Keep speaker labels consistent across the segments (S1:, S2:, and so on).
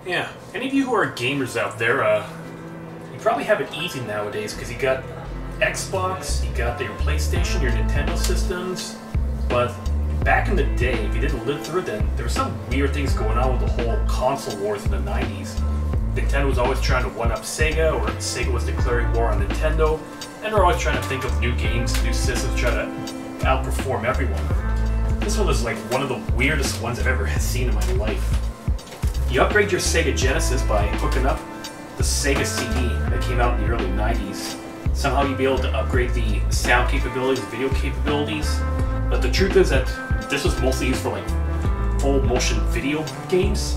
S1: Yeah, any of you who are gamers out there, you probably have it easy nowadays because you got Xbox, you got your PlayStation, your Nintendo systems, but back in the day, if you didn't live through it, then there were some weird things going on with the whole console wars in the 90s. Nintendo was always trying to one-up Sega, or Sega was declaring war on Nintendo, and they're always trying to think of new games, new systems, try to outperform everyone. This one was like one of the weirdest ones I've ever seen in my life. You upgrade your Sega Genesis by hooking up the Sega CD that came out in the early 90s. Somehow you'd be able to upgrade the sound capabilities, video capabilities, but the truth is that this was mostly used for like full motion video games,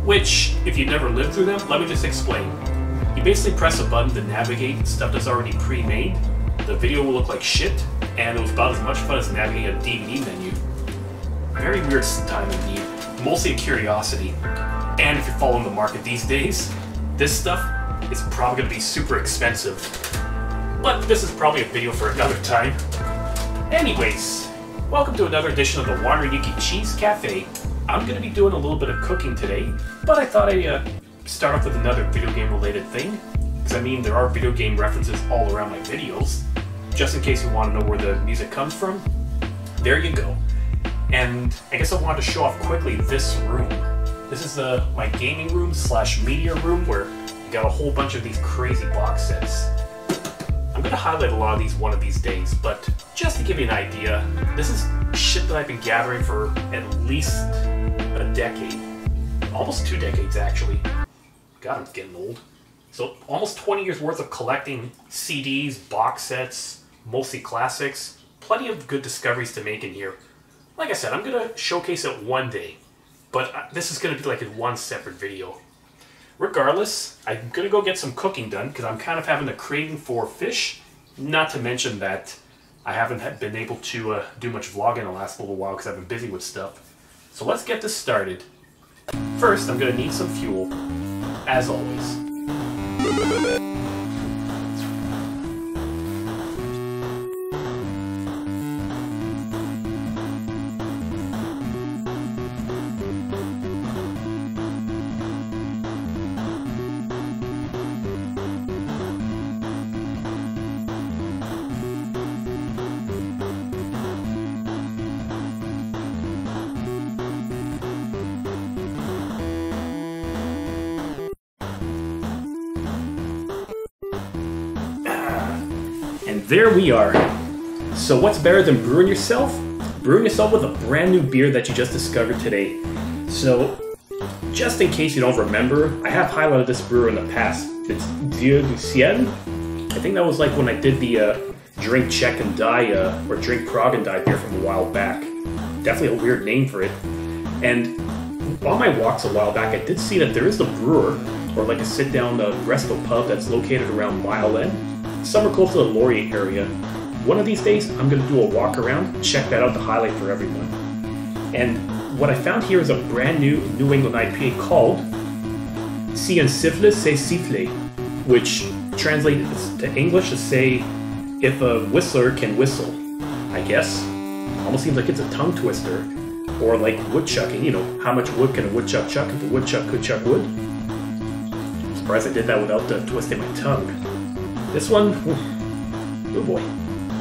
S1: which, if you never lived through them, let me just explain. You basically press a button to navigate stuff that's already pre-made. The video will look like shit, and it was about as much fun as navigating a DVD menu. Very weird time indeed, mostly a curiosity. And if you're following the market these days, this stuff is probably going to be super expensive. But this is probably a video for another time. Anyways, welcome to another edition of the Ukie Cheese Cafe. I'm going to be doing a little bit of cooking today, but I thought I'd start off with another video game related thing. Because I mean, there are video game references all around my videos. Just in case you want to know where the music comes from, there you go. And I guess I wanted to show off quickly this room. This is my gaming room slash media room where you got a whole bunch of these crazy box sets. I'm going to highlight a lot of these one of these days, but just to give you an idea, this is shit that I've been gathering for at least a decade. Almost 2 decades, actually. God, I'm getting old. So almost 20 years worth of collecting CDs, box sets, mostly classics. Plenty of good discoveries to make in here. Like I said, I'm going to showcase it one day, but this is going to be like in one separate video. Regardless, I'm going to go get some cooking done because I'm kind of having a craving for fish. Not to mention that I haven't been able to do much vlogging in the last little while because I've been busy with stuff. So let's get this started. First, I'm going to need some fuel, as always. And there we are. So what's better than brewing yourself? Brewing yourself with a brand new beer that you just discovered today. So, just in case you don't remember, I have highlighted this brewer in the past. It's Dieu du Ciel. I think that was like when I did the Drink Czech and Die, or Drink Prague and Die beer from a while back. Definitely a weird name for it. And on my walks a while back, I did see that there is a brewer, or like a sit-down resto pub that's located around Mile End, somewhere close to the Laurier area. One of these days, I'm going to do a walk around, check that out to highlight for everyone. And what I found here is a brand new New England IPA called Si un siffle, c'est siffle, which translates to English to say, if a whistler can whistle, I guess. Almost seems like it's a tongue twister, or like woodchucking, you know, how much wood can a woodchuck chuck if a woodchuck could chuck wood? I'm surprised I did that without twisting my tongue. This one, oh boy,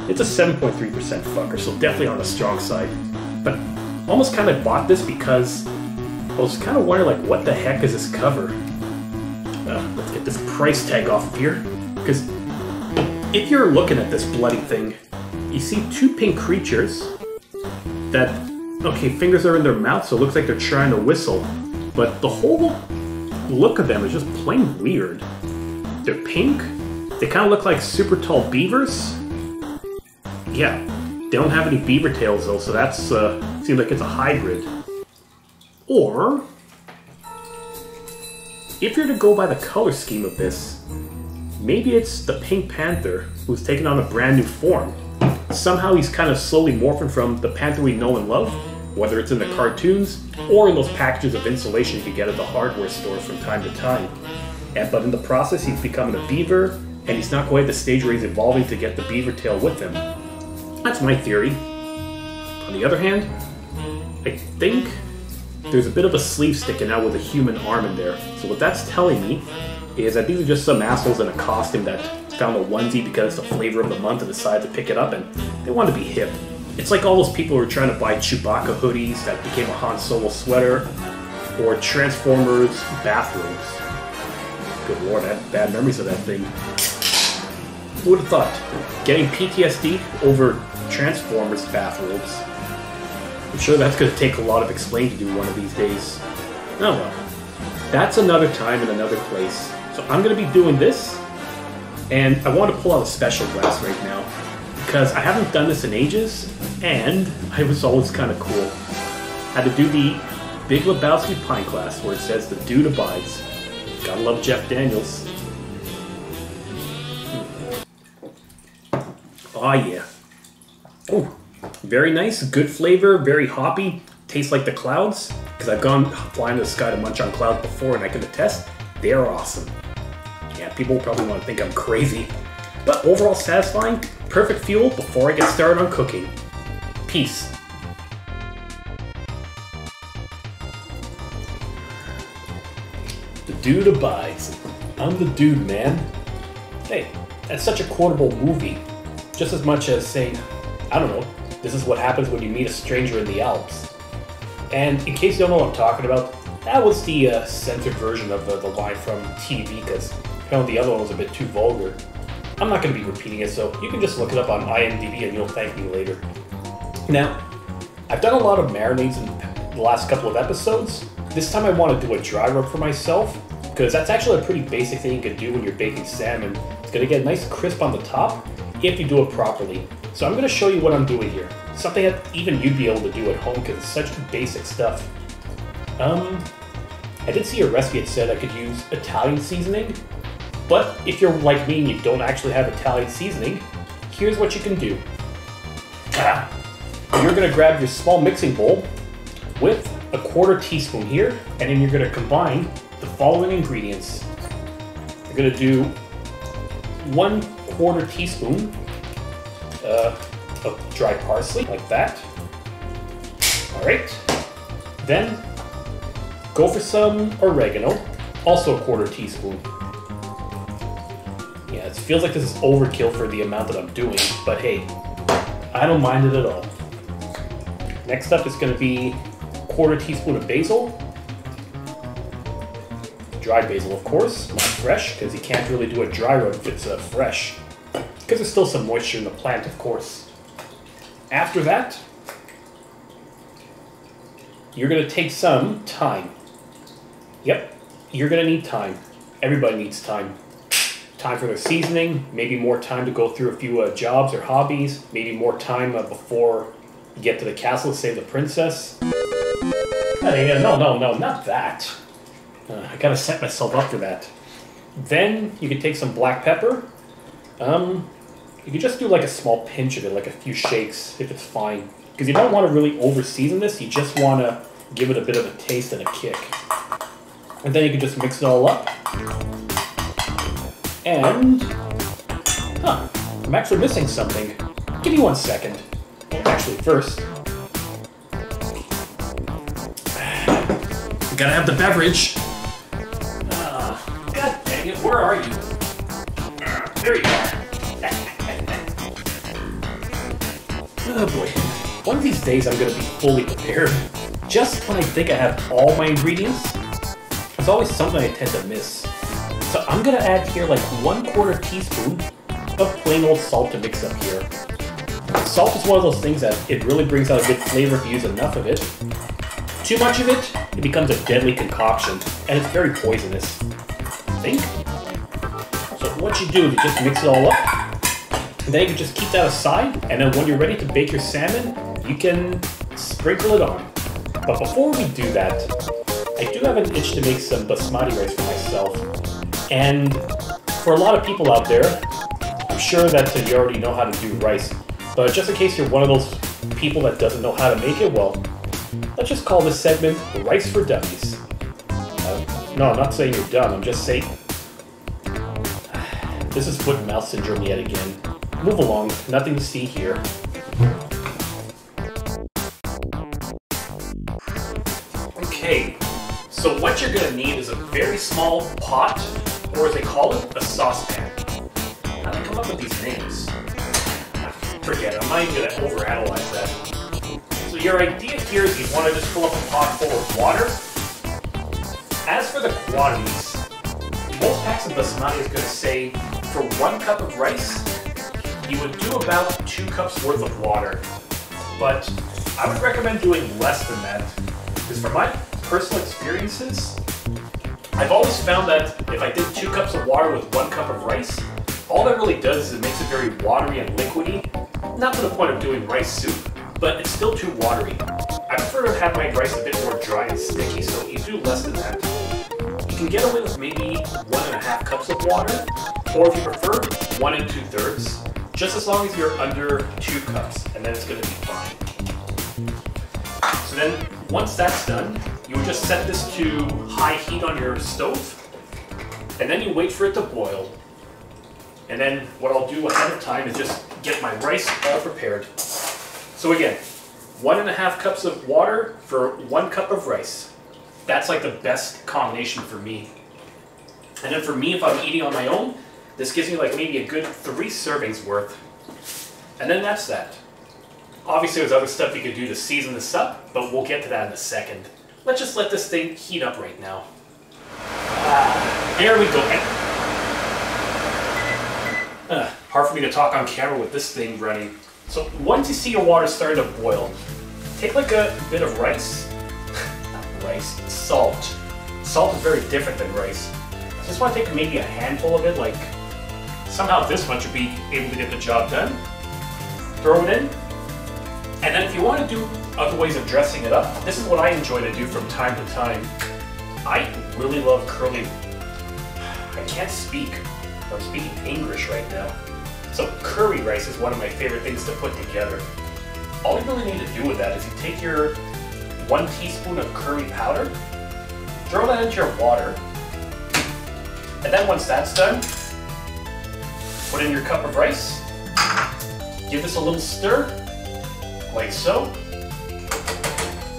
S1: it's a 7.3% fucker, so definitely on the strong side. But almost kind of bought this because I was kind of wondering, like, what the heck is this cover? Let's get this price tag off of here, because if you're looking at this bloody thing, you see 2 pink creatures that, okay, fingers are in their mouth, so it looks like they're trying to whistle, but the whole look of them is just plain weird. They're pink. They kind of look like super tall beavers. Yeah, they don't have any beaver tails though, so that's seems like it's a hybrid. Or, if you're to go by the color scheme of this, maybe it's the Pink Panther who's taken on a brand new form. Somehow he's kind of slowly morphing from the Panther we know and love, whether it's in the cartoons or in those packages of insulation you can get at the hardware stores from time to time. But in the process, he's becoming a beaver, and he's not quite at the stage where he's evolving to get the beaver tail with him. That's my theory. On the other hand, I think there's a bit of a sleeve sticking out with a human arm in there. So what that's telling me is that these are just some assholes in a costume that found a onesie because it's the flavor of the month and decided to pick it up, and they want to be hip. It's like all those people who are trying to buy Chewbacca hoodies that became a Han Solo sweater, or Transformers bathrobes. Good lord, I have bad memories of that thing. Who would have thought? Getting PTSD over Transformers bathrobes. I'm sure that's going to take a lot of explaining to do one of these days. Oh well. That's another time and another place. So I'm going to be doing this, and I want to pull out a special glass right now, because I haven't done this in ages, and it was always kind of cool. I had to do the Big Lebowski pint glass where it says the dude abides. Gotta love Jeff Daniels. Oh yeah. Oh, very nice, good flavor, very hoppy. Tastes like the clouds, because I've gone flying to the sky to munch on clouds before, and I can attest, they are awesome. Yeah, people probably want to think I'm crazy, but overall satisfying, perfect fuel before I get started on cooking. Peace. The dude abides. I'm the dude, man. Hey, that's such a quotable movie. Just as much as saying, I don't know, this is what happens when you meet a stranger in the Alps. And in case you don't know what I'm talking about, that was the censored version of the line from TV, because the other one was a bit too vulgar. I'm not going to be repeating it, so you can just look it up on IMDb and you'll thank me later. Now, I've done a lot of marinades in the last couple of episodes. This time I want to do a dry rub for myself, because that's actually a pretty basic thing you can do when you're baking salmon. It's going to get nice crisp on the top if you do it properly. So I'm going to show you what I'm doing here. Something that even you'd be able to do at home, because it's such basic stuff. I did see a recipe that said I could use Italian seasoning, but if you're like me and you don't actually have Italian seasoning, here's what you can do. You're going to grab your small mixing bowl with a 1/4 teaspoon here, and then you're going to combine the following ingredients. You're going to do 1/4 teaspoon of dry parsley, like that. Alright. Then, go for some oregano, also a 1/4 teaspoon. Yeah, it feels like this is overkill for the amount that I'm doing, but hey, I don't mind it at all. Next up is going to be 1/4 teaspoon of basil. Dried basil, of course, not fresh, because you can't really do a dry rub if it's fresh. Because there's still some moisture in the plant, of course. After that, you're going to take some thyme. Yep, you're going to need thyme. Everybody needs thyme. Time for their seasoning, maybe more time to go through a few jobs or hobbies, maybe more time before you get to the castle to save the princess. No, not that. I gotta set myself up for that. Then you can take some black pepper. You can just do like a small pinch of it, like a few shakes, if it's fine. Because you don't want to really over-season this, you just want to give it a bit of a taste and a kick. And then you can just mix it all up. And... I'm actually missing something. Give me 1 second. Well, actually, first... gotta have the beverage. God dang it, where are you? There you are. Oh boy. One of these days I'm gonna be fully prepared. Just when I think I have all my ingredients, there's always something I tend to miss. So I'm gonna add here like 1/4 teaspoon of plain old salt to mix up here. Salt is one of those things that it really brings out a good flavor if you use enough of it. Too much of it, it becomes a deadly concoction, and it's very poisonous. I think. So what you do is you just mix it all up, and then you can just keep that aside, and then when you're ready to bake your salmon, you can sprinkle it on. But before we do that, I do have an itch to make some Basmati rice for myself. And for a lot of people out there, I'm sure that you already know how to do rice, but just in case you're one of those people that doesn't know how to make it, well, let's just call this segment Rice for Dummies. No, I'm not saying you're dumb, I'm just saying... This is foot and mouth syndrome yet again. Move along, nothing to see here. Okay, you're going to need is a very small pot, or as they call it, a saucepan. How do they come up with these names? Forget it, I'm not even going to overanalyze that. So your idea here is you want to just fill up a pot full of water. As for the quantities, most packs of Basmati is going to say for 1 cup of rice, you would do about 2 cups worth of water. But I would recommend doing less than that, because from my personal experiences, I've always found that if I did 2 cups of water with 1 cup of rice, all that really does is it makes it very watery and liquidy. Not to the point of doing rice soup, but it's still too watery. I prefer to have my rice a bit more dry and sticky, so you do less than that. You can get away with maybe 1.5 cups of water, or if you prefer, 1 2/3, just as long as you're under 2 cups, and then it's going to be fine. So then, once that's done, you would just set this to high heat on your stove, and then you wait for it to boil. And then what I'll do ahead of time is just get my rice all prepared. So again, 1.5 cups of water for 1 cup of rice. That's like the best combination for me. And then for me, if I'm eating on my own, this gives me like maybe a good 3 servings worth. And then that's that. Obviously there's other stuff you could do to season this up, but we'll get to that in a second. Let's just let this thing heat up right now. There we go. Hard for me to talk on camera with this thing running. So once you see your water starting to boil, take like a bit of rice. Not rice, salt. Salt is very different than rice. Just want to take maybe a handful of it, like somehow this much would be able to get the job done. Throw it in. And then if you want to do other ways of dressing it up, this is what I enjoy to do from time to time. I really love curly. I can't speak. I'm speaking English right now. So curry rice is one of my favorite things to put together. All you really need to do with that is you take your 1 teaspoon of curry powder, throw that into your water, and then once that's done, put in your cup of rice, give this a little stir, like so,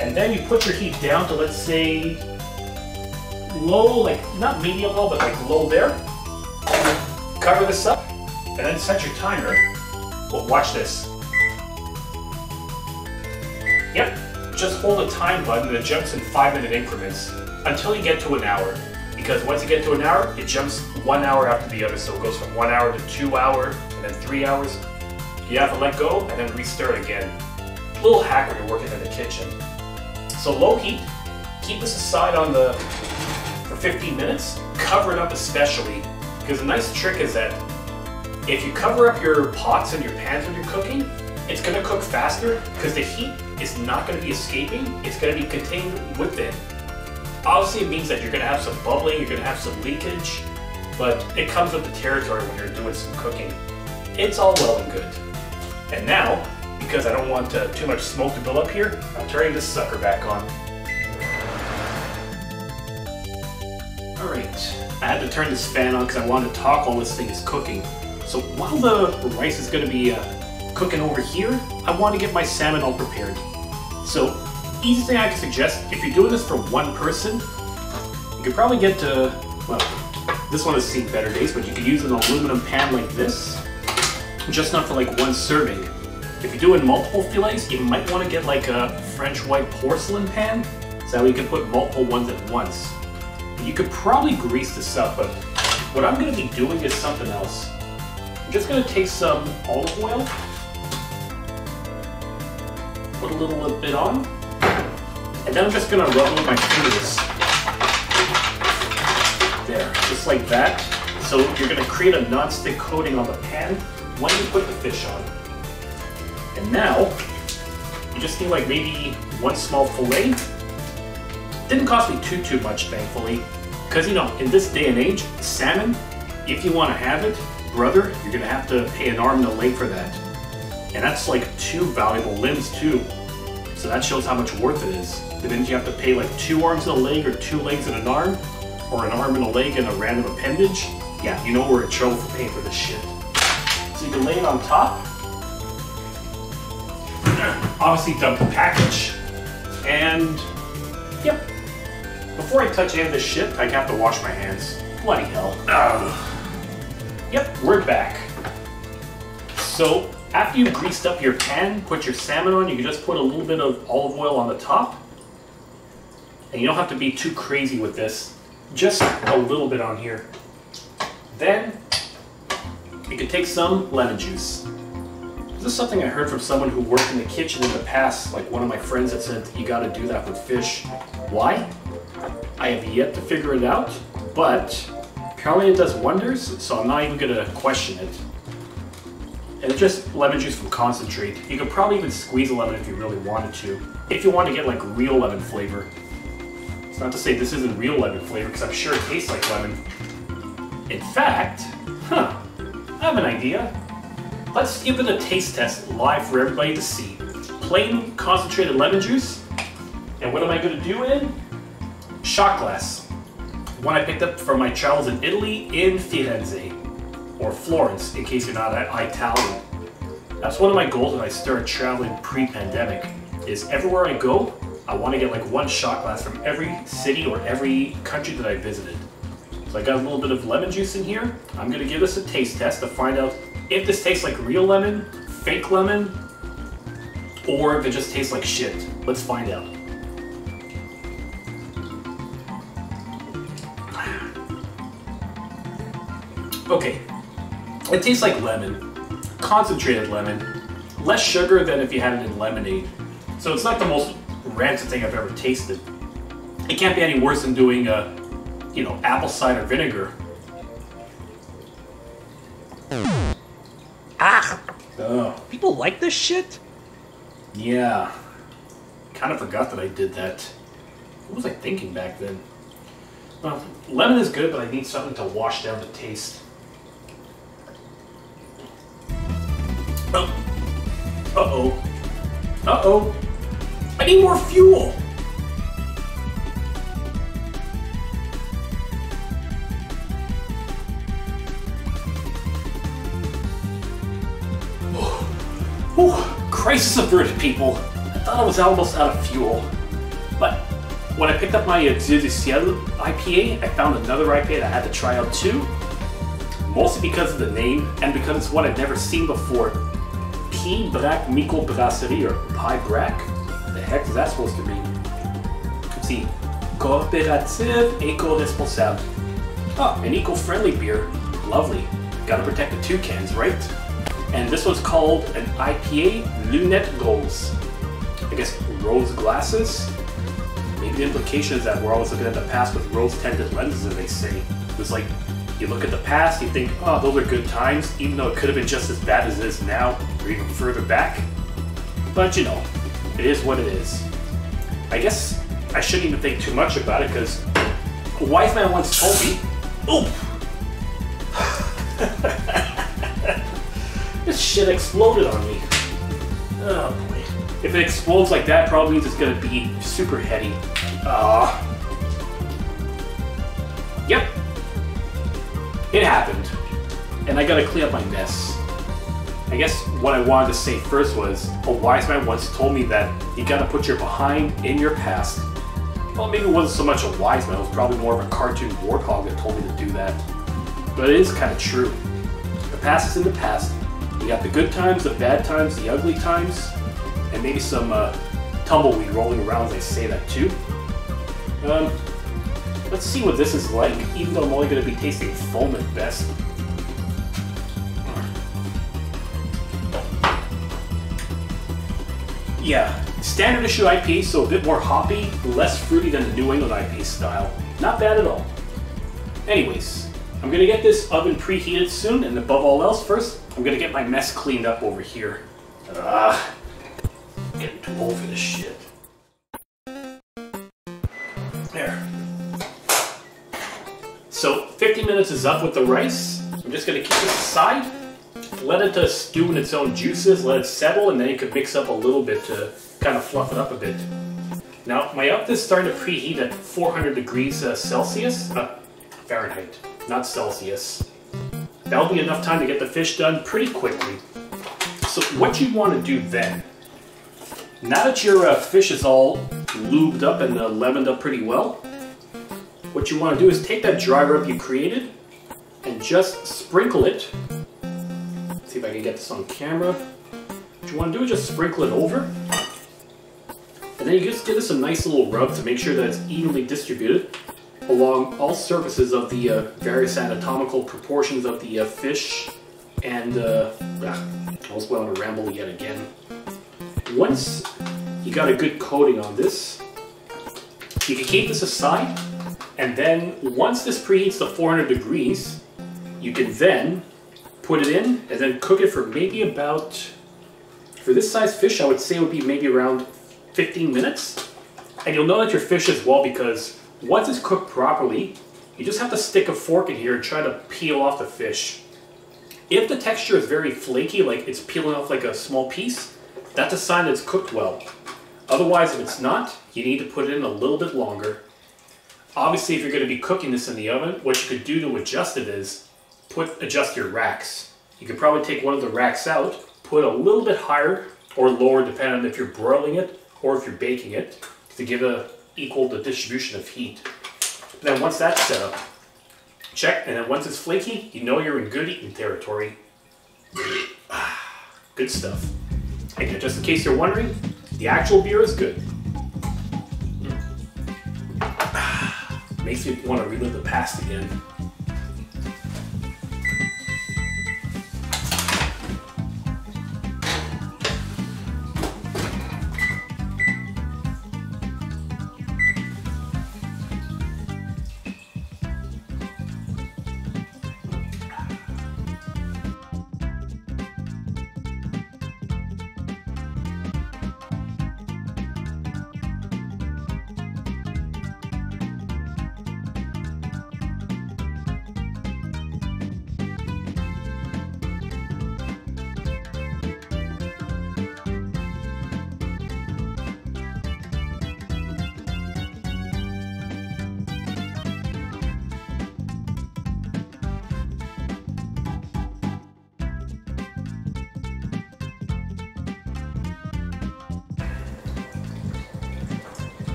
S1: and then you put your heat down to, let's say, low, like not medium low, but like low there. Cover this up, and then set your timer. Well, watch this. Yep, just hold the time button and it jumps in 5-minute increments until you get to 1 hour. Because once you get to 1 hour, it jumps 1 hour after the other. So it goes from 1 hour to 2 hours, and then 3 hours. You have to let go and then restir it again. A little hack when you're working in the kitchen. So low heat, keep this aside for 15 minutes. Cover it up especially, because the nice trick is that if you cover up your pots and your pans when you're cooking, it's going to cook faster because the heat is not going to be escaping, it's going to be contained within. Obviously it means that you're going to have some bubbling, you're going to have some leakage, but it comes with the territory when you're doing some cooking. It's all well and good. And now, because I don't want too much smoke to build up here, I'm turning this sucker back on. Alright, I had to turn this fan on because I wanted to talk while this thing is cooking. So while the rice is going to be cooking over here, I want to get my salmon all prepared. So, easy thing I can suggest, if you're doing this for 1 person, you could probably get to, well, this one has seen better days, but you could use an aluminum pan like this, just not for like 1 serving. If you're doing multiple fillets, you might want to get like a French white porcelain pan, so that way you can put multiple ones at once. You could probably grease this up, but what I'm going to be doing is something else. I'm just going to take some olive oil, put a little bit on, and then I'm just going to rub it with my fingers. There, just like that. So you're going to create a non-stick coating on the pan when you put the fish on. And now, you just need like maybe 1 small fillet. Didn't cost me too much, thankfully. Because, you know, in this day and age, salmon, if you want to have it, brother, you're going to have to pay an arm and a leg for that. And that's like 2 valuable limbs too. So that shows how much worth it is. That means you have to pay like 2 arms and a leg, or 2 legs and an arm, or an arm and a leg and a random appendage. Yeah, you know we're in trouble for paying for this shit. So you can lay it on top. Obviously dump the package. And, yep. Before I touch any of this shit, I have to wash my hands. Bloody hell. Yep, we're back. So, after you've greased up your pan, put your salmon on, you can just put a little bit of olive oil on the top. And you don't have to be too crazy with this. Just a little bit on here. Then, you can take some lemon juice. This is something I heard from someone who worked in the kitchen in the past, like one of my friends that said you gotta do that with fish. Why? I have yet to figure it out, but apparently it does wonders, so I'm not even gonna question it. And it's just lemon juice from concentrate. You could probably even squeeze a lemon if you really wanted to. If you want to get like real lemon flavor. It's not to say this isn't real lemon flavor, because I'm sure it tastes like lemon. In fact, I have an idea. Let's give it a taste test live for everybody to see. Plain concentrated lemon juice. And what am I going to do in? Shot glass. One I picked up from my travels in Italy in Firenze. Or Florence, in case you're not Italian. That's one of my goals when I started traveling pre-pandemic. Is everywhere I go, I want to get like one shot glass from every city or every country that I visited. So I got a little bit of lemon juice in here. I'm going to give this a taste test to find out if this tastes like real lemon, fake lemon, or if it just tastes like shit. Let's find out. Okay, it tastes like lemon, concentrated lemon, less sugar than if you had it in lemonade. So it's not the most rancid thing I've ever tasted. It can't be any worse than doing apple cider vinegar.
S2: People like this shit?
S1: Yeah. Kind of forgot that I did that. What was I thinking back then? Well, lemon is good, but I need something to wash down the taste. Uh-oh. Uh-oh. I need more fuel! Crisis averted, people. I thought I was almost out of fuel. But when I picked up my Dieu du Ciel IPA, I found another IPA that I had to try out too. Mostly because of the name, and because it's one I've never seen before. P. Brac Microbrasserie, or Pie Brac. What the heck is that supposed to mean? Let's see. Coopérative Éco-Responsable. Oh, an eco-friendly beer. Lovely. Gotta protect the toucans, right? And this one's called an IPA Lunette Rose. I guess rose glasses? Maybe the implication is that we're always looking at the past with rose-tinted lenses, as they say. It's like, you look at the past, you think, oh, those are good times, even though it could have been just as bad as it is now, or even further back. But you know, it is what it is. I guess I shouldn't even think too much about it, because a wise man once told me, oh! This shit exploded on me. Oh boy. If it explodes like that, probably means it's gonna be super heady. Yep. It happened. And I gotta clean up my mess. I guess what I wanted to say first was, a wise man once told me that you gotta put your behind in your past. Well, maybe it wasn't so much a wise man, it was probably more of a cartoon warthog that told me to do that. But it is kind of true. The past is in the past. You got the good times, the bad times, the ugly times, and maybe some tumbleweed rolling around as I say that too. Let's see what this is like, even though I'm only going to be tasting foam at best. Yeah, standard issue IPA, so a bit more hoppy, less fruity than the New England IPA style. Not bad at all. Anyways, I'm going to get this oven preheated soon, and above all else, first, I'm going to get my mess cleaned up over here. I'm getting too old for this shit. There. So, 50 minutes is up with the rice. I'm just going to keep this aside, let it stew in its own juices, let it settle, and then you can mix up a little bit to kind of fluff it up a bit. Now, my oven is starting to preheat at 400 degrees Celsius. Fahrenheit, not Celsius. That'll be enough time to get the fish done pretty quickly. So what you want to do then, now that your fish is all lubed up and lemoned up pretty well, what you want to do is take that dry rub you created and just sprinkle it. Let's see if I can get this on camera. What you want to do is just sprinkle it over. And then you just give this a nice little rub to make sure that it's evenly distributed along all surfaces of the various anatomical proportions of the fish. And I almost went on a ramble yet again. Once you got a good coating on this, you can keep this aside, and then once this preheats to 400 degrees, you can then put it in and then cook it for maybe about, for this size fish, I would say it would be maybe around 15 minutes. And you'll know that your fish is well because once it's cooked properly, you just have to stick a fork in here and try to peel off the fish. If the texture is very flaky, like it's peeling off like a small piece, that's a sign that it's cooked well. Otherwise, if it's not, you need to put it in a little bit longer. Obviously, if you're going to be cooking this in the oven, what you could do to adjust it is adjust your racks. You could probably take one of the racks out, put a little bit higher or lower depending on if you're broiling it or if you're baking it to give equal the distribution of heat. But then once that's set up, check, and then once it's flaky, you know you're in good eating territory. Good stuff. And just in case you're wondering, the actual beer is good. Makes me want to relive the past again.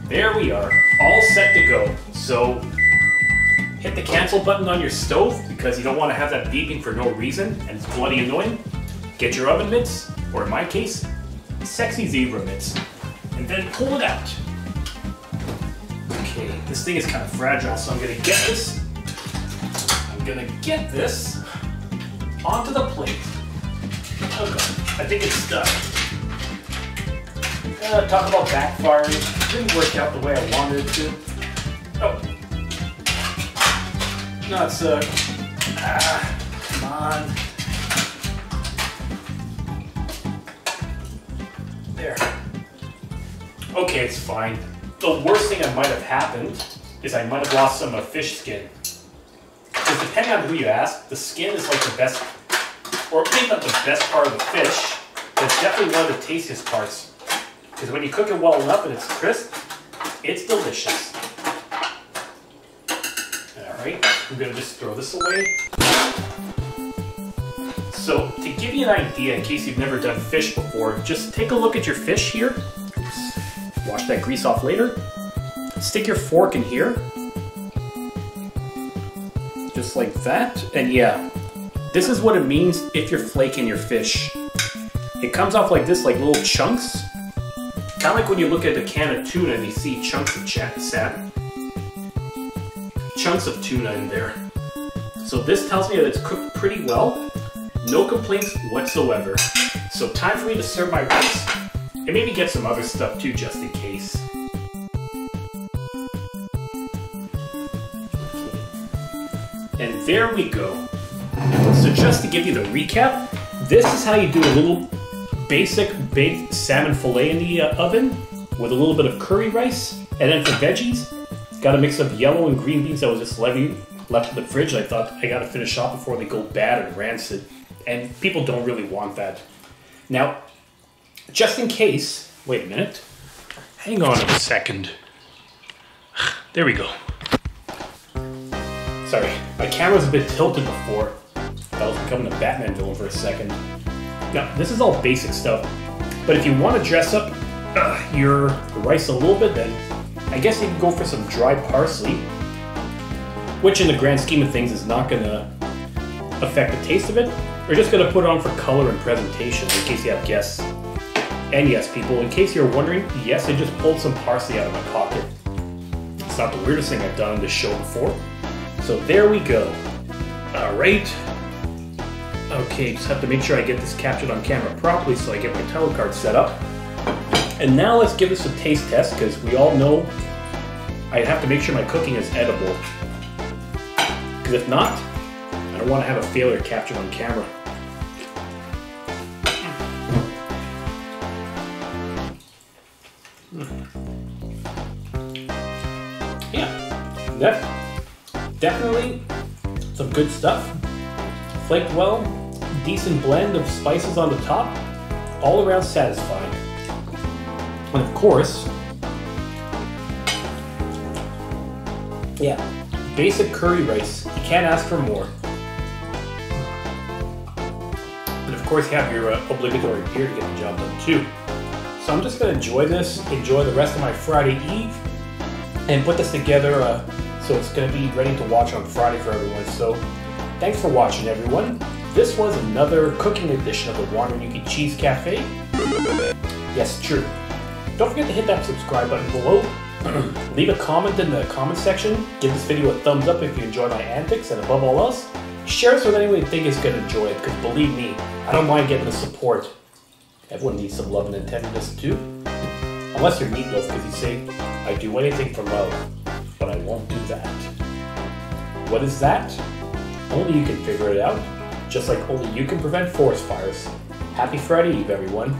S1: There we are, all set to go. So hit the cancel button on your stove because you don't want to have that beeping for no reason and it's bloody annoying. Get your oven mitts, or in my case, sexy zebra mitts, and then pull it out. Okay, this thing is kind of fragile, so I'm gonna get this. Onto the plate. Oh god, I think it's stuck. Talk about backfiring. Didn't work out the way I wanted it to. Oh. No, it's come on. There. Okay, it's fine. The worst thing that might have happened is I might have lost some fish skin. Because depending on who you ask, the skin is like the best, or maybe not the best part of the fish, but it's definitely one of the tastiest parts. Because when you cook it well enough and it's crisp, it's delicious. Alright, I'm going to just throw this away. So, to give you an idea, in case you've never done fish before, just take a look at your fish here. Oops. Wash that grease off later. Stick your fork in here. Just like that. And yeah, this is what it means if you're flaking your fish. It comes off like this, like little chunks. Kind of like when you look at a can of tuna and you see chunks of salmon. Chunks of tuna in there. So this tells me that it's cooked pretty well. No complaints whatsoever. So time for me to serve my rice. And maybe get some other stuff too, just in case. And there we go. So just to give you the recap, this is how you do a little basic baked salmon fillet in the oven with a little bit of curry rice. And then for veggies, got a mix of yellow and green beans that was just left in the fridge. I thought I got to finish off before they go bad and rancid. And people don't really want that. Now, just in case, wait a minute. Hang on a second. There we go. Sorry, my camera was a bit tilted before. I was becoming a Batman villain for a second. Now, this is all basic stuff, but if you want to dress up your rice a little bit, then I guess you can go for some dried parsley, which in the grand scheme of things is not going to affect the taste of it. We're just going to put it on for color and presentation in case you have guests. And yes, people, in case you're wondering, yes, I just pulled some parsley out of my pocket. It's not the weirdest thing I've done on this show before. So there we go. Alright. Okay, just have to make sure I get this captured on camera properly so I get my title card set up. And now let's give this a taste test, because we all know I have to make sure my cooking is edible. Because if not, I don't want to have a failure captured on camera. Yeah, that's definitely some good stuff. Flaked well, decent blend of spices on the top, all around satisfying. And of course, yeah, basic curry rice. You can't ask for more. And of course, you have your obligatory beer to get the job done too. So I'm just going to enjoy this, enjoy the rest of my Friday Eve, and put this together so it's going to be ready to watch on Friday for everyone. So thanks for watching, everyone. This was another cooking edition of the Wandering Ukie Cheese Cafe. Yes, true. Don't forget to hit that subscribe button below. Leave a comment in the comment section. Give this video a thumbs up if you enjoy my antics, and above all else, share this with anyone you think is going to enjoy it, because believe me, I don't mind getting the support. Everyone needs some love and tenderness too. Unless you're Meatloaf, because you say, I do anything for love, but I won't do that. What is that? Only you can figure it out, just like only you can prevent forest fires. Happy Friday Eve, everyone.